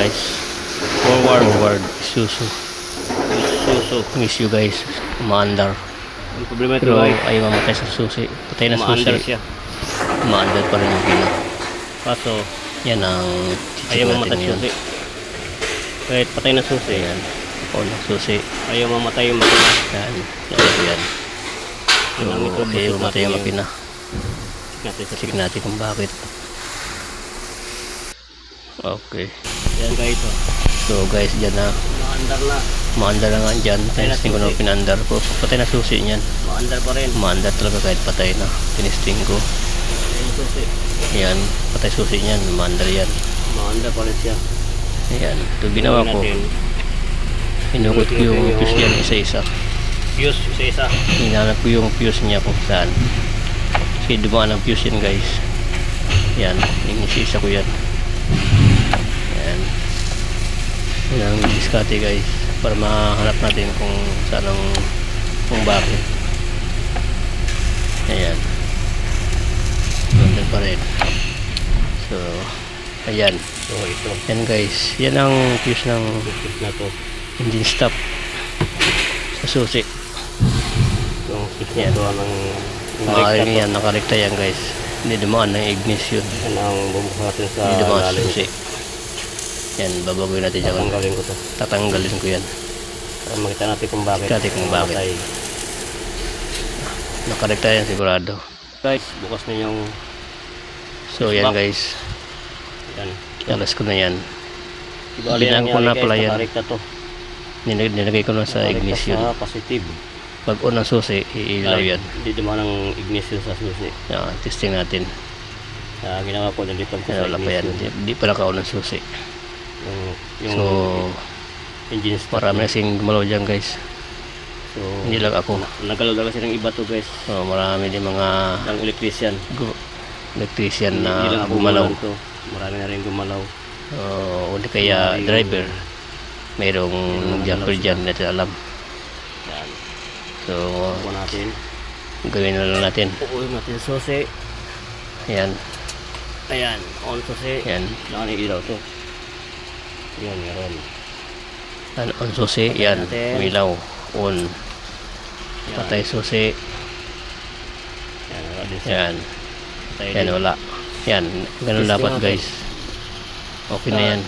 guys. Forward. Isuzu. Miss you guys. Umaandar. Ang problema ito Pero guys, ayaw mamatay sa susi. Patay na umaandar susi. siya. Umaandar pa rin yung pila. Kaso, Yan ang ayaw chichik mamatay natin yun. susi. Kahit patay na susi, Ayan. O ng susi. ayaw mamatay yung makina. Yan. Yan. So, Yun ang i-troubleshoot ayaw mamatay yung natin makina. Natin sa Check natin kung bakit. Okay. Yan guys, oh. So guys, dyan na. Maandar na. Maandar na nga dyan. Patay na Tinesting ko na susi. pinandar ko. Patay na susi niyan. Maandar pa rin. Maandar talaga kahit patay na. Tinesting ko. Yung susi. Yan. Patay susi niyan. Maandar yan. Maandar pa rin siya. Ayan. Ito ginawa ko. Hinukot ko yung fuse yan isa-isa. Fuse, isa-isa. Hinanap ko yung fuse niya kung saan. Kasi dumaan ang fuse yan guys. Yan. Inisisa ko yan. Yan. Yan ang diskarte guys. Para mahanap natin kung saan ang kung bakit. Ayan. Nandun pa rin. So, ayan. So ito. Yan guys. Yan ang fuse ng Fuse na to. engine stop sa susi. Yung fuse na Yan. to ng Maaaring yan. Nakarekta yan guys. Hindi dumaan ng ignition. Yan ang bubuksan natin sa Hindi dumaan sa lalim. susi. Yan. Babagoy natin dyan. Tatanggalin ko to. Tatanggalin ko yan. Para makita natin kung bakit. Makita natin kung bakit. namatay. Nakarekta yan sigurado. Guys, bukas na yung So yan guys. yan. Alas ko na yan. Ibali Binang ko na pala yan. Nakarekta to. Nilagay ko na sa Nakarekta ignition. sa positive. Pag on ang susi, iilaw yan. Hindi dumaan ang ignition sa susi. Yan. Testing natin. Ginawa ko nandito ko Yan, sa wala pa yan. ignition. Di pa naka-on ang susi. Yung So, engine start. marami na kasing gumalaw dyan guys. So, Hindi lang ako. nagalaw kasi ng iba to guys. So, marami din mga Ng electrician. electrician Hindi na lang ako gumalaw. to. Marami na rin gumalaw. O di kaya driver. Mayroong jumper dyan, hindi natin alam. Yan. So, Bukuha natin. gawin na lang natin. Bukuha natin susi. Yan. Ayan. On susi. Yan. Saan ilaw to? Yan, meron. On susi. Yan. natin. Umilaw. On. Yan. Patay susi. Yan, wala din siya. Yan. Patay Yan, din. wala. Yan. Ganun Testing dapat natin. guys. Okay na yan.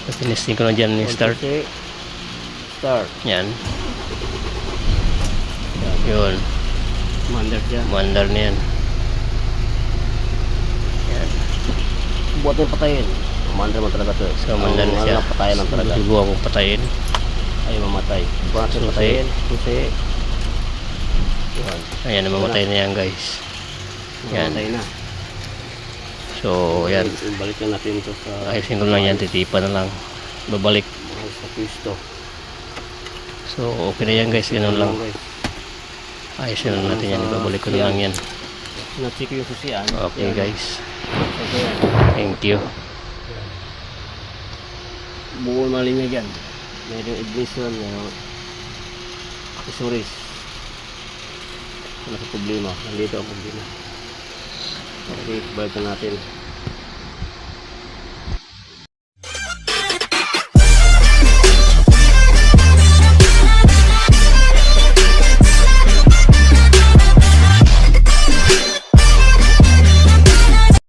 Tinesting ko na dyan yung On start. susi. Start. Yan. Yun. Mandar siya. Mandar na yan. Yan. Buat yung patayin. Mandar man talaga to. So, mandar na siya. Patayin lang talaga. Subukan kong patayin. Ay, mamatay. Buat yung Susi. patayin. Susi. Yan. Ayan, namamatay na yan guys. Yan. Mamatay na. So, yan. Balik na natin ito sa Ayusin ko lang yan. Titipan na lang. Babalik. sa pisto. So, okay na yan guys. Ganun lang. Ayusin lang natin yan. Babalik ko na lang yan. Na-check yung susian. Okay guys. So, yan. Thank you. Buo malinya dyan. Mayroong ignition, mayroong accessories. Wala sa problema. Nandito ang problema. Okay, balik na natin.